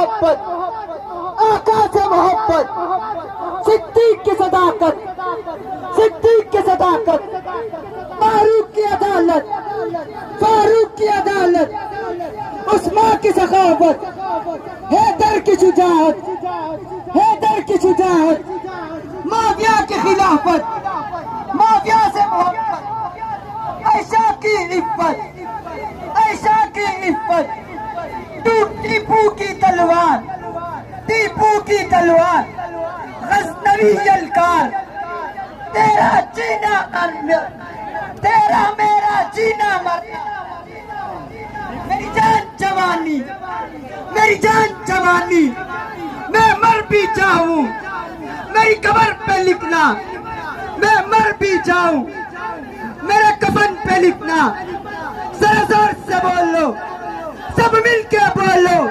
محبت، آقا سے محبت، صدیق کی صداقت، صدیق کی صداقت، فاروق کی عدالت، فاروق کی عدالت، عثمان کی سخاوت، حیدر کی شجاعت، حیدر کی شجاعت، مافیا کی خلافت، مافیا سے محبت، عائشہ کی عفت، عائشہ کی عفت، ٹیپو کی تلوار، ٹیپو کی تلوار، غزنوی یلکار، تیرا جینا تیرا میرا جینا مرنا، میری جان جوانی، میری جان جوانی، میں مر بھی جاؤں، میری قبر پہ لکھنا، میں مر بھی جاؤں، میرے کفن پہ لکھنا، ذرا زور سے بولو، سب مل کے بولو۔